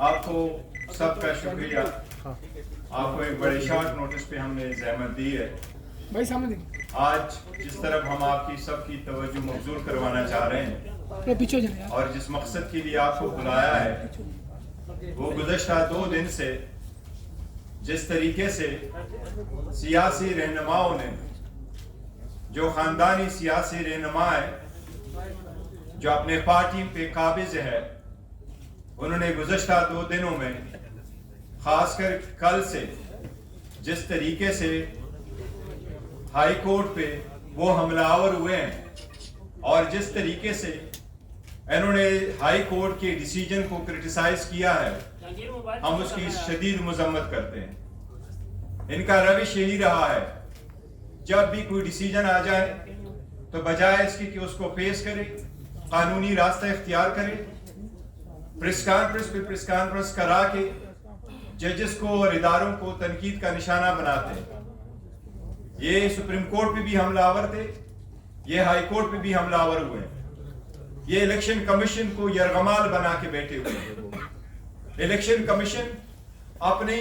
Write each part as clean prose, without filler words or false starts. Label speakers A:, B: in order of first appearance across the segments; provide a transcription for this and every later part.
A: आपको सबका शुक्रिया। आपको एक बड़े शॉर्ट नोटिस पे हमने ज़हमत दी है। आज जिस तरफ हम आपकी सबकी तवज्जो मबजूल करवाना चाह रहे हैं और जिस मकसद के लिए आपको बुलाया है, वो गुज़श्ता 2 दिन से जिस तरीके से सियासी रहनुमाओं ने, जो ख़ानदानी सियासी रहनुमा है, जो अपने पार्टी पे काबिज है, उन्होंने गुज़श्ता 2 दिनों में ख़ासकर कल से जिस तरीके से हाई कोर्ट पे वो हमलावर हुए हैं और जिस तरीके से इन्होंने हाई कोर्ट के डिसीजन को क्रिटिसाइज किया है, हम उसकी शदीद मजम्मत करते हैं। इनका रविश यही रहा है, जब भी कोई डिसीजन आ जाए तो बजाय इसके कि उसको पेश करे, कानूनी रास्ता इख्तियार करे, प्रेस कॉन्फ्रेंस करा के जजेस को और इदारों को तनकीद का निशाना बनाते हैं। ये सुप्रीम कोर्ट पे भी हमलावर थे, ये हाई कोर्ट पे भी हमलावर हुए, ये इलेक्शन कमीशन को यरगमाल बना के बैठे हुए। इलेक्शन कमीशन अपनी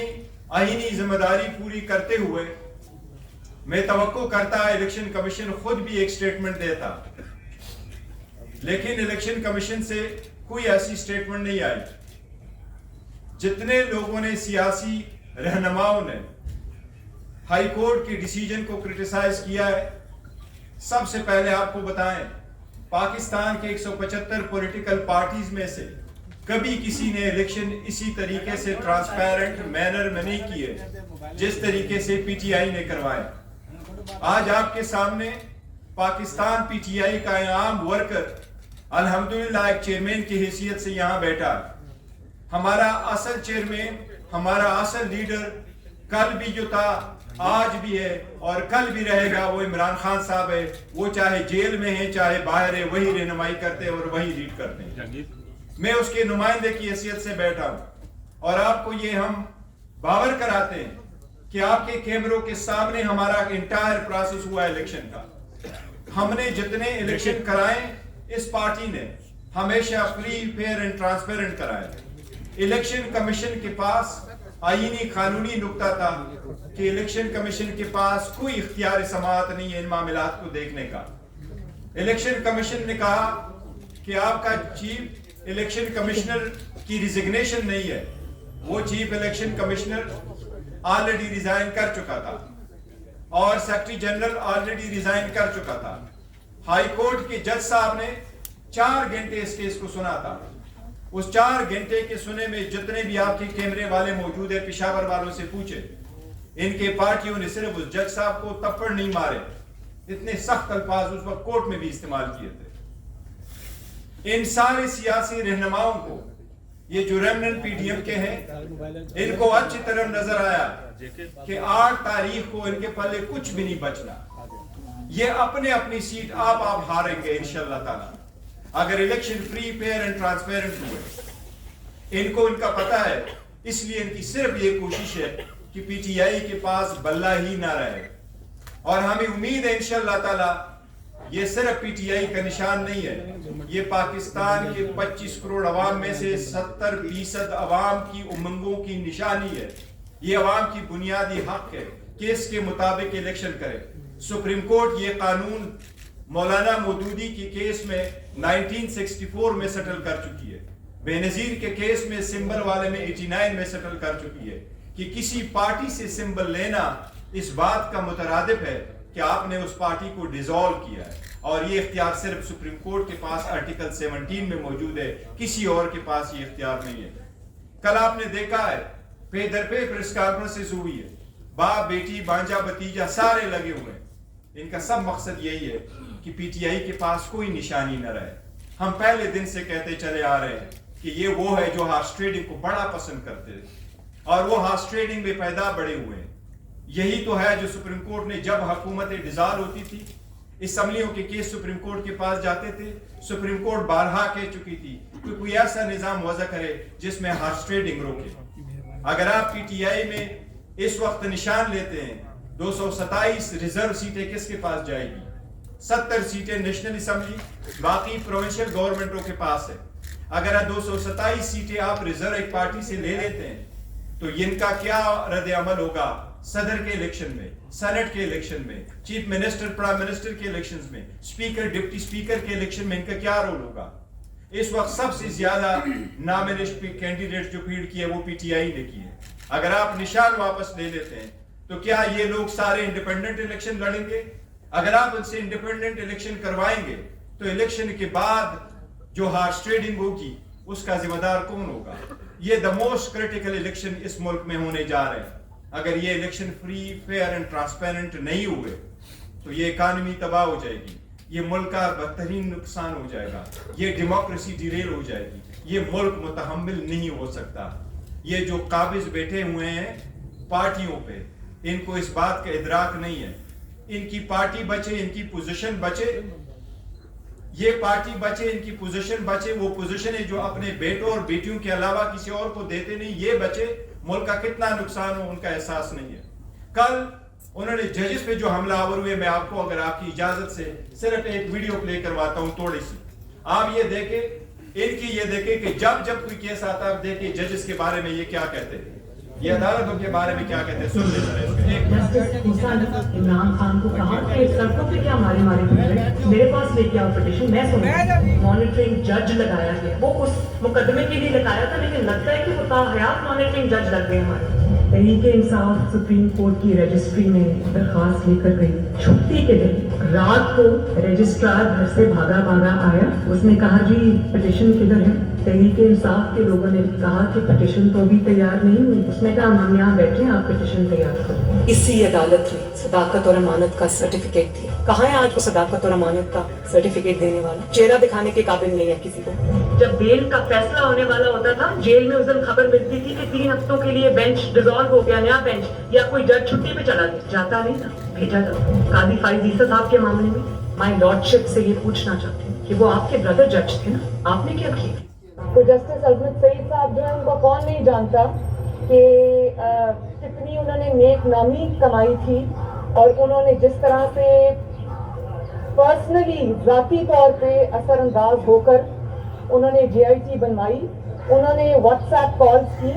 A: आईनी जिम्मेदारी पूरी करते हुए, मैं तवक्को करता है इलेक्शन कमीशन खुद भी एक स्टेटमेंट देता, लेकिन इलेक्शन कमीशन से कोई ऐसी स्टेटमेंट नहीं आई। जितने लोगों ने, सियासी रहनुमाओं ने हाई कोर्ट के डिसीजन को क्रिटिसाइज किया है, सबसे पहले आपको बताएं, पाकिस्तान के 175 पॉलिटिकल पार्टीज में से कभी किसी ने इलेक्शन इसी तरीके से ट्रांसपेरेंट मैनर में नहीं किए जिस तरीके से पीटीआई ने करवाए। आज आपके सामने पाकिस्तान पीटीआई का आम वर्कर अल्हम्दुलिल्लाह एक चेयरमैन की हैसियत से यहाँ बैठा। हमारा असल चेयरमैन, हमारा असल लीडर कल भी जो था, आज भी है और कल भी रहेगा, वो इमरान खान साहब है। वो चाहे जेल में है चाहे बाहर है, वही रहनुमाई करते हैं और वही लीड करते हैं। मैं उसके नुमाइंदे की हैसियत से बैठा हूं और आपको ये हम बावर कराते हैं कि आपके कैमरों के सामने हमारा इंटायर प्रोसेस हुआ इलेक्शन का। हमने जितने इलेक्शन कराए, इस पार्टी ने हमेशा फ्री, फेयर एंड ट्रांसपेरेंट कराए। इलेक्शन कमीशन के पास आईनी कानूनी नुक्ता था कि इलेक्शन कमीशन के पास कोई इख्तियार समाअत नहीं है इन मामलात को देखने का। इलेक्शन कमीशन ने कहा कि आपका चीफ इलेक्शन कमिश्नर की रिजिग्नेशन नहीं है। वो chief election commissioner already resign कर चुका था और सेक्रेटरी जनरल ऑलरेडी रिजाइन कर चुका था। हाई कोर्ट के जज साहब ने 4 घंटे इस केस को सुना था। उस 4 घंटे के सुने में जितने भी आपके कैमरे वाले मौजूद है, पेशावर वालों से पूछे, इनके पार्टियों ने सिर्फ उस जज साहब को थप्पड़ नहीं मारे, इतने सख्त अल्फाज उस वक्त कोर्ट में भी इस्तेमाल किए थे। इन सारे सियासी रहनुमाओं को, ये जो रेमनेंट पीडीएम के हैं, इनको अच्छी तरह नजर आया कि 8 तारीख को इनके पल्ले कुछ भी नहीं बचना। ये अपने अपनी सीट आप हारेंगे इंशाअल्लाह ताला अगर election free, fair and transparent हुए। इनको इनका पता है, इसलिए इनकी सिर्फ ये कोशिश है कि पीटीआई के पास बल्ला ही ना रहे। और हमें उम्मीद है इंशाअल्लाह ताला ये सिर्फ पीटीआई का निशान नहीं है, ये पाकिस्तान के 25 करोड़ अवाम में से 70% अवाम की उमंगों की निशानी है। ये अवाम की बुनियादी हक है कि इसके मुताबिक इलेक्शन करे। सुप्रीम कोर्ट ये कानून मौलाना मौदूदी के केस में 1964 में सेटल कर चुकी है, बेनजीर के केस में सिंबल वाले में 89 में सेटल कर चुकी है कि किसी पार्टी से सिंबल लेना इस बात का मुतरादिफ है कि आपने उस पार्टी को डिसॉल्व किया है। और ये इख्तियार सिर्फ सुप्रीम कोर्ट के पास आर्टिकल 17 में मौजूद है, किसी और के पास ये इख्तियार नहीं है। कल आपने देखा है पे दर पे प्रेस कॉन्फ्रेंसेस हुई है, बाप बेटी भांजा भतीजा सारे लगे हुए हैं। इनका सब मकसद यही है कि पीटीआई के पास कोई निशानी न रहे। हम पहले दिन से कहते चले आ रहे हैं कि ये वो है जो हॉर्स ट्रेडिंग को बड़ा पसंद करते थे और वो हॉर्स ट्रेडिंग में पैदा बड़े हुए हैं। यही तो है जो सुप्रीम कोर्ट ने, जब हुकूमतें डिसॉल्व होती थी, असम्बलियों के केस सुप्रीम कोर्ट के पास जाते थे, सुप्रीम कोर्ट बारहा कह चुकी थी कि कोई ऐसा निजाम वज़ा करे जिसमें हॉर्स ट्रेडिंग रोके। अगर आप पीटीआई में इस वक्त निशान लेते हैं 227 रिजर्व सीटें किसके पास जाएगी? 70 सीटें नेशनल असम्बली, बाकी प्रोविंशियल गवर्नमेंटों के पास है। अगर 227 सीटें आप रिजर्व एक पार्टी से ले लेते हैं तो इनका क्या रद्द अमल होगा सदर के इलेक्शन में, सेनेट के इलेक्शन में, चीफ मिनिस्टर प्राइम मिनिस्टर के इलेक्शंस में, स्पीकर डिप्टी स्पीकर के इलेक्शन में इनका क्या रोल होगा। इस वक्त सबसे ज्यादा नॉमिनेशन कैंडिडेट जो फील्ड की है वो पीटीआई ने की है। अगर आप निशान वापस ले लेते हैं तो क्या ये लोग सारे इंडिपेंडेंट इलेक्शन लड़ेंगे? अगर आप उनसे इंडिपेंडेंट इलेक्शन करवाएंगे तो इलेक्शन के बाद जो हार्स ट्रेडिंग होगी उसका जिम्मेदार कौन होगा? ये द मोस्ट क्रिटिकल इलेक्शन इस मुल्क में होने जा रहे हैं। अगर ये election free fair and transparent नहीं हुए तो ये इकानमी तबाह हो जाएगी, ये मुल्क का बदतरीन नुकसान हो जाएगा, ये डेमोक्रेसी डिरेल हो जाएगी, ये मुल्क मुतहम्मिल नहीं हो सकता। ये जो काबिज बैठे हुए हैं पार्टियों पे, इनको इस बात का इदराक नहीं है। इनकी पार्टी बचे, इनकी पोजीशन बचे, ये पार्टी बचे, इनकी पोजीशन बचे, वो पोजीशन है जो अपने बेटों और बेटियों के अलावा किसी और को देते नहीं, ये बचे, मुल्क का कितना नुकसान हो उनका एहसास नहीं है। कल उन्होंने जजेस पे जो हमलावर हुए, मैं आपको अगर आपकी इजाजत से सिर्फ एक वीडियो प्ले करवाता हूं थोड़ी सी, आप ये देखें, इनकी ये देखें कि जब जब कोई केस आता है, आप देखिए जजेस के बारे में ये क्या कहते हैं, ये अदालतों के बारे में क्या कहते हैं, सुन लेते
B: इमरान खान को कहा कि सड़कों पे क्या मारे मेरे पास लेके आओ पिटीशन, मैं सुनूं। मॉनिटरिंग जज लगाया गया, वो उस मुकदमे के लिए लगाया था, लेकिन लगता है कि वो ताहयात मॉनिटरिंग जज लग गए हमारे। तहरीक इंसाफ सुप्रीम कोर्ट की रजिस्ट्री में दरखास्त लेकर गई। छुट्टी के दिन रात को रजिस्ट्रार घर से भागा आया, उसने कहा जी पिटीशन किधर है? तहरीक इंसाफ के लोगों ने कहा कि पिटीशन तो अभी तैयार नहीं हुई। उसने कहा हम यहाँ बैठे हैं, आप पिटीशन तैयार करो। इसी अदालत ने सदाकत और अमानत का सर्टिफिकेट दिया। कहाँ है आज को सदाकत और अमानत का सर्टिफिकेट देने वाला? चेहरा दिखाने के काबिल नहीं है किसी को। जब बेल का फैसला होने वाला होता था, जेल में उस दिन खबर मिलती थी कि 3 हफ्तों के लिए बेंच डिसॉल्व हो गया, नया बेंच, या कोई जज छुट्टी पे चला गया, जाता नहीं था, भेजा था। काजी फाइज ईसा साहब के मामले में माय लॉर्डशिप से ये पूछना चाहते हैं कि वो आपके ब्रदर जज थे ना, आपने क्या किया? तो जस्टिस अजमत सईद साहब जो है, उनको कौन नहीं जानता कि कितनी उन्होंने नेक नामी कमाई थी, और उन्होंने जिस तरह से पर्सनली ज़ाती तौर पे असरअंदाज होकर उन्होंने JIT बनवाई, उन्होंने व्हाट्सएप कॉल्स की,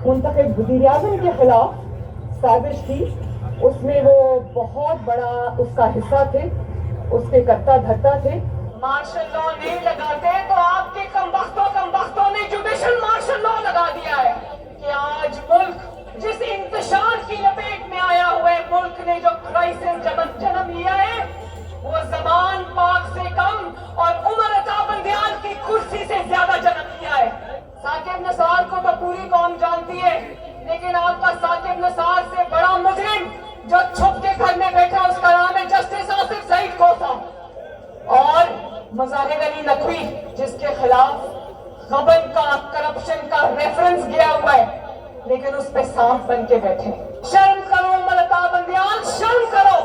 B: मुंतखब वज़ीर-ए-आज़म के खिलाफ साजिश की, उसमें वो बहुत बड़ा उसका हिस्सा थे, उसके करता धरता थे। मार्शल लॉ नहीं लगाते तो आपके कमबख्तों ने जुडिशल मार्शल लॉ लगा दिया है कि आज मुल्क जिस इंतशार की लपेट में आया हुआ है, मुल्क ने जो क्राइसिस जन्म लिया है, वो ज़मान पाक से कम और उमर अता बंदियाल की कुर्सी से ज्यादा जन्म लिया है। साकिब निसार को तो पूरी कौम जानती है, लेकिन आपका साकिब निसार से बड़ा मुजरिम जो छुप के घर में बैठा, उसका नाम है जस्टिस आसिफ सईद खोसा, और मज़ाहिर अली नकवी, जिसके खिलाफ गबन का, करप्शन का रेफरेंस गया हुआ है, लेकिन उस पे सांप बन के बैठे। शर्म करो उमर अता बंदियाल, शर्म करो।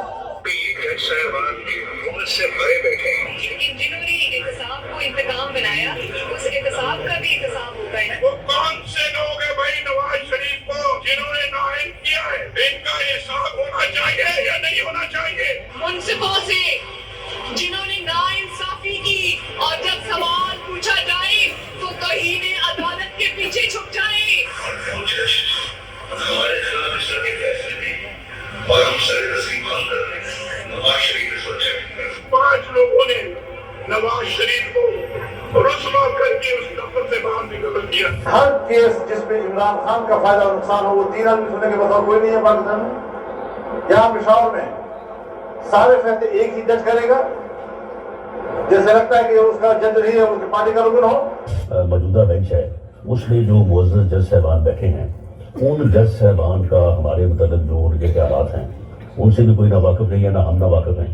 B: जिन्होंने एहतसाब को इंतकाम बनाया, उस एहतसाब का भी एहतसाब होता है।
C: वो कौन से लोग हैं भाई नवाज शरीफ को जिन्होंने नाइल किया है? इनका हिसाब होना चाहिए या नहीं होना चाहिए?
B: मुंसिफों से जिन्होंने नाइंसाफी की, और जब सवाल पूछा जाए तो कहीं ने अदालत के पीछे छुप जाए।
C: हमारे खिलाफ इस तरह के फैसले नहीं, और हम सर तस्लीम कर रहे हैं। नवाज शरीफ इस वक्त 5 लोगों ने नवाज शरीफ को रुस्वा करके उस दफ्तर से बाहर निकल दिया।
D: हर केस जिसमें इमरान खान का फायदा और नुकसान हो, वो 3 आदमी सुनने के बता कोई नहीं है पाकिस्तान में। यहाँ पिशावर में सारे फैसले एक ही जज करेगा, जैसे लगता है कि उसका जज नहीं है, उसकी पार्टी का रुकन हो।
E: मौजूदा बेंच है, उसमें जो मुअज़्ज़ज़ जज साहबान बैठे हैं, उन जज साहबान का हमारे मतलब जो उनके क्या हालात हैं, उनसे भी कोई ना वाकिफ नहीं है, ना हम ना वाकिफ हैं।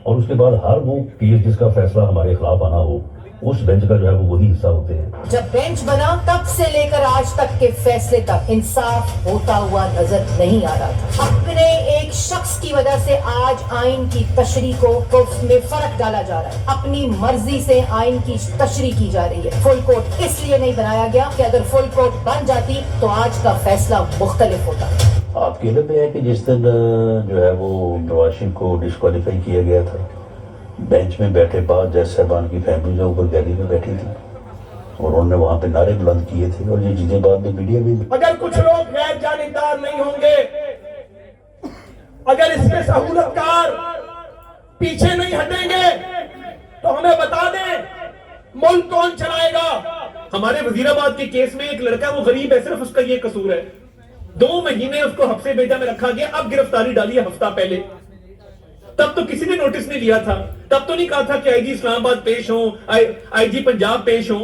E: और उसके बाद हर वो केस जिसका फैसला हमारे खिलाफ आना हो, उस बेंच का जो है वो वही हिस्सा होते हैं।
F: जब बेंच बना तब से लेकर आज तक के फैसले तक इंसाफ होता हुआ नजर नहीं आ रहा था। अपने एक शख्स की वजह से आज आइन की तशरीह को में फर्क डाला जा रहा है, अपनी मर्जी से आइन की तशरीह की जा रही है। फुल कोर्ट इसलिए नहीं बनाया गया कि अगर फुल कोर्ट बन जाती तो आज का फैसला मुख्तलिफ होता।
E: आपके लिए है कि जिस दिन जो है वो नवाज शरीफ को डिस्क्वालीफाई किया गया था, बेंच में बैठे बाद जज साहबान की फैमिली जो ऊपर गैलरी में बैठी थी और उन्होंने वहां पे नारे बुलंद किए थे और ये चीजें बाद में मीडिया में
G: अगर कुछ लोग गैर जानिबदार नहीं होंगे, अगर इसके सहूलतकार पीछे नहीं हटेंगे तो हमें बता दें मुल्क कौन चलाएगा। हमारे वजीराबाद के केस में एक लड़का, वो गरीब है, सिर्फ उसका ये कसूर है, 2 महीने उसको हफ्से बेटा में रखा गया, अब गिरफ्तारी डाली है हफ्ता पहले। तब तो किसी ने नोटिस नहीं लिया था, तब तो नहीं कहा था कि आईजी इस्लामाबाद पेश हो, आईजी पंजाब पेश हो।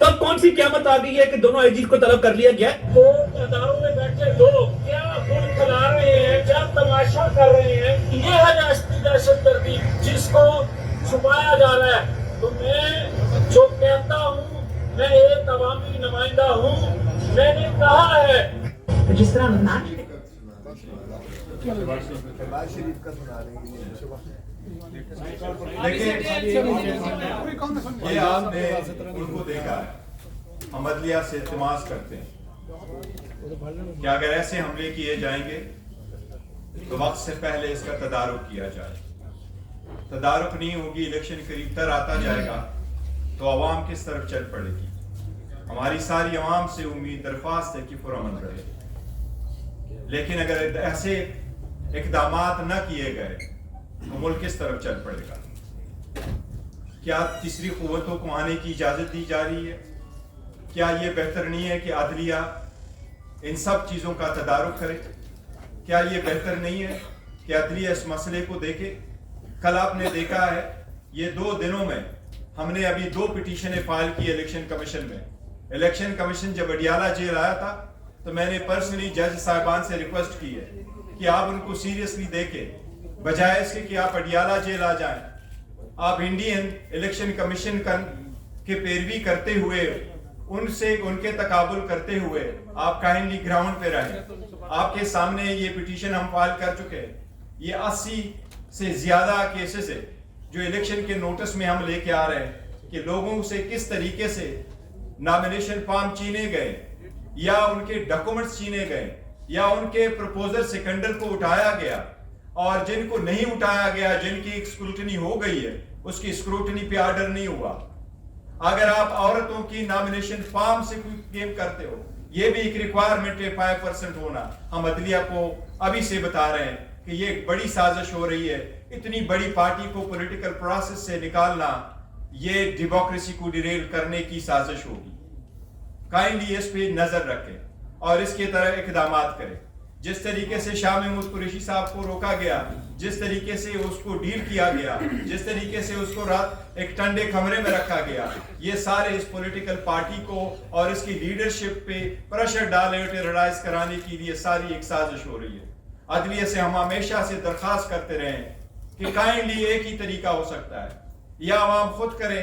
G: तब कौन सी क़यामत आ गई है कि दोनों आईजी को तलब कर लिया गया।
H: तो अदालतों में बैठे लोग क्या गुल खिला रहे हैं, क्या तमाशा कर रहे हैं, ये है राष्ट्रीय दहशतगर्दी जिसको छुपाया जा रहा है। तो मैं जो कहता हूँ, मैं एक अवामी नुमाइंदा हूँ, मैंने कहा है
B: जिस तरह मैच
A: देखिए, ये आपने उनको देखा है, हम अदलिया से इल्तिमास करते हैं कि अगर ऐसे हमले किए जाएंगे तो वक्त से पहले इसका तदारुक किया जाए। तदारुक नहीं होगी, इलेक्शन करीब तर आता जाएगा तो अवाम किस तरफ चल पड़ेगी। हमारी सारी अवाम से उम्मीद दरख्वास्त है कि पुरअमन रहे, लेकिन अगर ऐसे इक़दामात न किए गए तो मुल्क किस तरफ चल पड़ेगा। क्या तीसरी क़ुव्वतों को आने की इजाज़त दी जा रही है? क्या ये बेहतर नहीं है कि अदलिया इन सब चीज़ों का तदारुक करे? क्या ये बेहतर नहीं है कि अदलिया इस मसले को देखे? कल आपने देखा है, ये 2 दिनों में हमने अभी 2 पिटीशनें फाइल की इलेक्शन कमीशन में। इलेक्शन कमीशन जब अडियाला जेल आया था तो मैंने पर्सनली जज साहिबान से रिक्वेस्ट की है कि आप उनको सीरियसली देखें, बजाय इसके कि आप अडियाला जेल आ जाएं। आप इंडियन इलेक्शन कमीशन के पैरवी करते हुए, उनसे उनके तकाबुल करते हुए आप काइंडली ग्राउंड पे रहें। आपके सामने ये पिटीशन हम फाइल कर चुके हैं। ये 80 से ज्यादा केसेस है जो इलेक्शन के नोटिस में हम लेके आ रहे हैं कि लोगों से किस तरीके से नॉमिनेशन फॉर्म छीने गए या उनके डॉक्यूमेंट्स छीने गए या उनके प्रपोजल सेकेंडर को उठाया गया, और जिनको नहीं उठाया गया, जिनकी स्क्रूटनी हो गई है, उसकी स्क्रूटनी पे ऑर्डर नहीं हुआ। अगर आप औरतों की नॉमिनेशन फॉर्म से क्लेम करते हो, ये भी एक रिक्वायरमेंट है 5% होना। हम अदलिया को अभी से बता रहे हैं कि ये एक बड़ी साजिश हो रही है। इतनी बड़ी पार्टी को पॉलिटिकल प्रोसेस से निकालना, ये डेमोक्रेसी को डिरेल करने की साजिश होगी। काइंडली इस पे नजर रखें और इसके तरह इक़दामात करें। जिस तरीके से शाह महमूद कुरैशी साहब को रोका गया, जिस तरीके से उसको डील किया गया, जिस तरीके से उसको रात एक ठंडे कमरे में रखा गया, ये सारे इस पॉलिटिकल पार्टी को और इसकी लीडरशिप पे प्रेशर डाले, टेरराइज कराने के लिए सारी एक साजिश हो रही है। अदलिया से हम हमेशा से दरख्वास्त करते रहे कि काइंडली एक ही तरीका हो सकता है, या अवाम खुद करे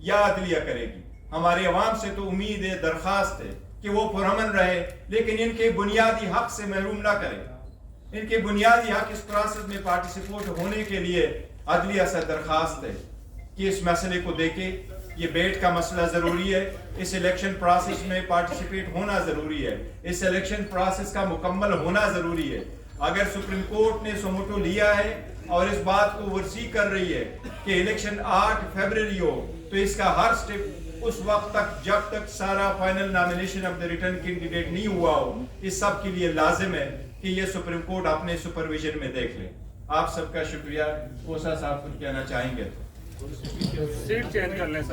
A: या अदलिया करेगी। हमारी अवाम से तो उम्मीद है, दरख्वास्त है कि वो पुरअमन रहे, लेकिन इनके बुनियादी हक से महरूम ना करें। इनके बुनियादी हक इस प्रोसेस में पार्टिसिपेट होने के लिए अदलिया से दरख्वास्त है कि इस मसले को देखे। ये बेट का मसला ज़रूरी है, इस इलेक्शन प्रोसेस में पार्टिसिपेट होना ज़रूरी है, इस इलेक्शन प्रोसेस का मुकम्मल होना ज़रूरी है। अगर सुप्रीम कोर्ट ने सुमोटो लिया है और इस बात को वर्सी कर रही है कि इलेक्शन 8 फरवरी हो, तो इसका हर स्टेप उस वक्त तक जब तक सारा final nomination of the return candidate नहीं हुआ हो, इस सब के लिए लाजिम है कि ये सुप्रीम कोर्ट अपने सुपरविजन में देख ले। आप सबका शुक्रिया। कोसा साहब कुछ कहना चाहेंगे?
H: सीट चेंज कर लें सर।